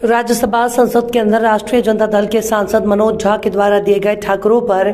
राज्यसभा संसद के अंदर राष्ट्रीय जनता दल के सांसद मनोज झा के द्वारा दिए गए ठाकुरों पर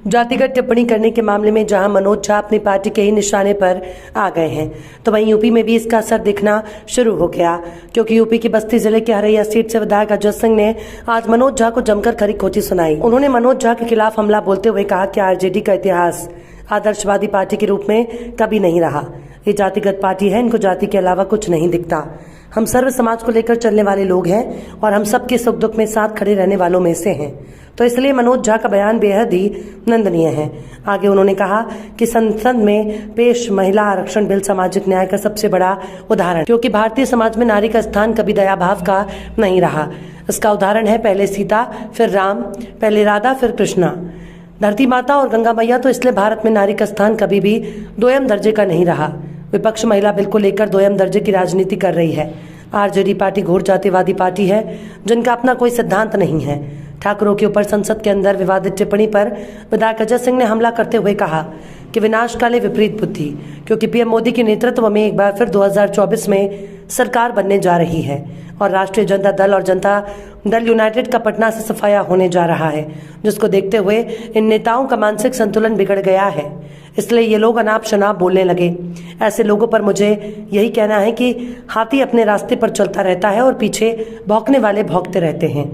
जातिगत टिप्पणी करने के मामले में जहां मनोज झा अपनी पार्टी के ही निशाने पर आ गए हैं, तो वहीं यूपी में भी इसका असर दिखना शुरू हो गया, क्योंकि यूपी की बस्ती जिले के हरैया सीट से विधायक अजय सिंह ने आज मनोज झा को जमकर खरी खोटी सुनाई। उन्होंने मनोज झा के खिलाफ हमला बोलते हुए कहा कि आरजेडी का इतिहास आदर्शवादी पार्टी के रूप में कभी नहीं रहा। ये जातिगत पार्टी है, इनको जाति के अलावा कुछ नहीं दिखता। हम सर्व समाज को लेकर चलने वाले लोग हैं और हम सबके सुख दुख में साथ खड़े रहने वालों में से हैं, तो इसलिए मनोज झा का बयान बेहद ही निंदनीय है। आगे उन्होंने कहा कि संसद में पेश महिला आरक्षण बिल सामाजिक न्याय का सबसे बड़ा उदाहरण, क्योंकि भारतीय समाज में नारी का स्थान कभी दया भाव का नहीं रहा। इसका उदाहरण है पहले सीता, फिर राम, पहले राधा, फिर कृष्णा, धरती माता और गंगा मैया। तो इसलिए भारत में नारी का स्थान कभी भी दोयम दर्जे का नहीं रहा। विपक्ष महिला बिल को लेकर दोयम दर्जे की राजनीति कर रही है। आरजेडी पार्टी घोर जातिवादी पार्टी है, जिनका अपना कोई सिद्धांत नहीं है। ठाकुरों के ऊपर संसद के अंदर विवादित टिप्पणी पर विधायक अजय सिंह ने हमला करते हुए कहा कि विनाशकाले विपरीत बुद्धि, क्योंकि पीएम मोदी के नेतृत्व में एक बार फिर 2024 में सरकार बनने जा रही है और राष्ट्रीय जनता दल और जनता दल यूनाइटेड का पटना से सफाया होने जा रहा है, जिसको देखते हुए इन नेताओं का मानसिक संतुलन बिगड़ गया है। इसलिए ये लोग अनाप शनाप बोलने लगे। ऐसे लोगों पर मुझे यही कहना है कि हाथी अपने रास्ते पर चलता रहता है और पीछे भौंकने वाले भौंकते रहते हैं।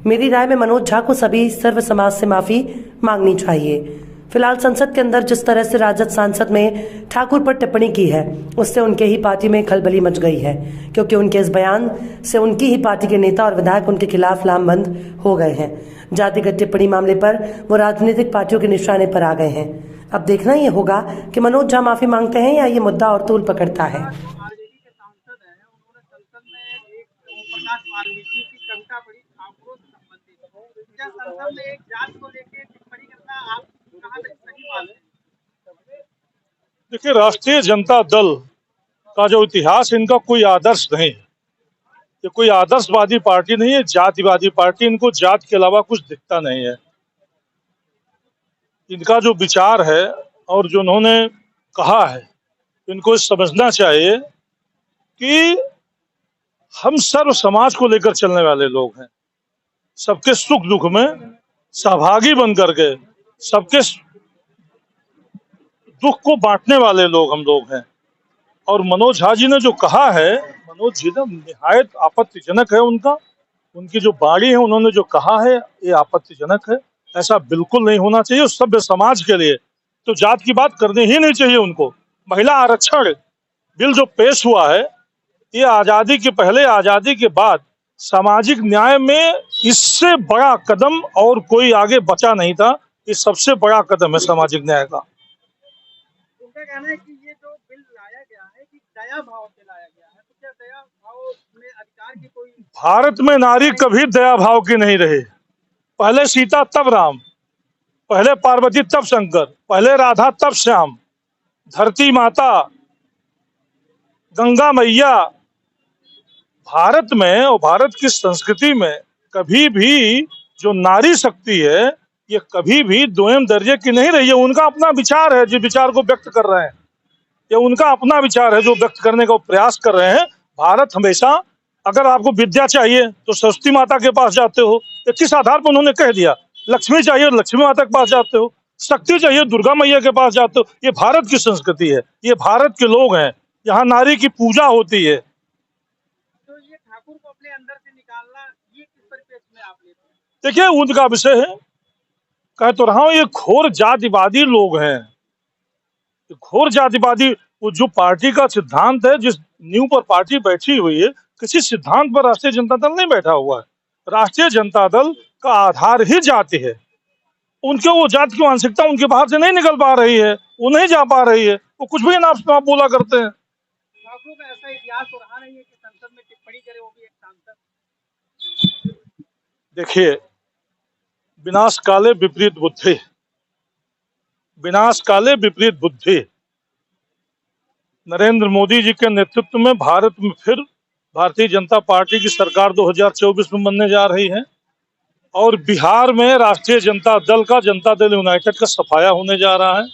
मेरी राय में मनोज झा को सभी सर्व समाज से माफी मांगनी चाहिए। फिलहाल संसद के अंदर जिस तरह से राजद सांसद में ठाकुर पर टिप्पणी की है, उससे उनके ही पार्टी में खलबली मच गई है, क्योंकि उनके इस बयान से उनकी ही पार्टी के नेता और विधायक उनके खिलाफ लामबंद हो गए हैं। जातिगत टिप्पणी मामले पर वो राजनीतिक पार्टियों के निशाने पर आ गए हैं। अब देखना ये होगा कि मनोज झा माफी मांगते हैं या ये मुद्दा और तूल पकड़ता है। देखिए, राष्ट्रीय जनता दल का जो इतिहास, इनका कोई आदर्श नहीं है। ये कोई आदर्शवादी पार्टी नहीं है, जातिवादी पार्टी। इनको जात के अलावा कुछ दिखता नहीं है। इनका जो विचार है और जो उन्होंने कहा है, इनको समझना चाहिए कि हम सर्व समाज को लेकर चलने वाले लोग हैं। सबके सुख दुख में सहभागी बन करके सबके दुख को बांटने वाले लोग हम लोग हैं। और मनोज झा जी ने जो कहा है, मनोज जी ने निहायत आपत्तिजनक है। उनकी जो बाणी है, उन्होंने जो कहा है, ये आपत्तिजनक है। ऐसा बिल्कुल नहीं होना चाहिए। सभ्य समाज के लिए तो जात की बात करनी ही नहीं चाहिए उनको। महिला आरक्षण बिल जो पेश हुआ है, ये आजादी के पहले, आजादी के बाद सामाजिक न्याय में इससे बड़ा कदम और कोई आगे बचा नहीं था। ये सबसे बड़ा कदम है सामाजिक न्याय का। उनका कहना है कि ये जो बिल लाया गया है कि दया भाव से लाया गया है, तो क्या दया भाव में अधिकार की कोई? भारत में नारी कभी दया भाव की नहीं रही। पहले सीता तब राम, पहले पार्वती तब शंकर, पहले राधा तब श्याम, धरती माता, गंगा मैया। भारत में और भारत की संस्कृति में कभी भी जो नारी शक्ति है, ये कभी भी दोयम दर्जे की नहीं रही है। उनका अपना विचार है, जिस विचार को व्यक्त कर रहे हैं, ये उनका अपना विचार है जो व्यक्त करने का प्रयास कर रहे हैं। भारत हमेशा, अगर आपको विद्या चाहिए तो सरस्वती माता के पास जाते हो, ये किस आधार पर उन्होंने कह दिया। लक्ष्मी चाहिए लक्ष्मी माता के पास जाते हो, शक्ति चाहिए दुर्गा मैया के पास जाते हो। ये भारत की संस्कृति है, ये भारत के लोग हैं। यहाँ नारी की पूजा होती है। तो ये ठाकुर को अपने अंदर से निकालना, ये किस परिप्रेक्ष्य में आप लेते हैं? देखिए, उनका विषय है। कह तो रहा हूं, ये घोर जातिवादी लोग हैं। घोर जातिवादी, वो जो पार्टी का सिद्धांत है, जिस नींव पर पार्टी बैठी हुई है, किसी सिद्धांत पर राष्ट्रीय जनता दल नहीं बैठा हुआ है। राष्ट्रीय जनता दल का आधार ही जाति है। उनके वो जाति की मानसिकता उनके बाहर से नहीं निकल पा रही है, वो नहीं जा पा रही है। वो कुछ भी नाप बोला करते हैं। ठाकुर का ऐसा इतिहास तो रहा नहीं है कि संसद में टिप्पणी करे, वो भी एक सांसद। देखिए, विनाश काले विपरीत बुद्धि, विनाश काले विपरीत बुद्धि। नरेंद्र मोदी जी के नेतृत्व में भारत में फिर भारतीय जनता पार्टी की सरकार 2024 में बनने जा रही है और बिहार में राष्ट्रीय जनता दल का, जनता दल यूनाइटेड का सफाया होने जा रहा है।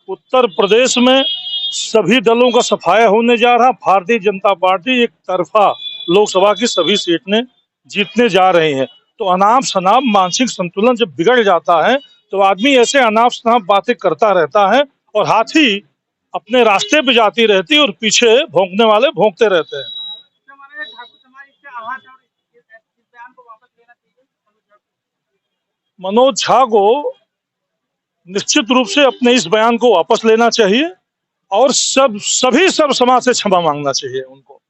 उत्तर प्रदेश में सभी दलों का सफाया होने जा रहा। भारतीय जनता पार्टी एक तरफा लोकसभा की सभी सीट ने जीतने जा रही हैं। तो अनाप शनाप मानसिक संतुलन जब बिगड़ जाता है तो आदमी ऐसे अनाप शनाप बातें करता रहता है और हाथी अपने रास्ते पे जाती रहती है और पीछे भौंकने वाले भौंकते रहते हैं। इसका माना है ठाकुर समाज इससे आहत है और इस बयान को वापस लेना चाहिए। मनोज झा को निश्चित रूप से अपने इस बयान को वापस लेना चाहिए और सब समाज से क्षमा मांगना चाहिए उनको।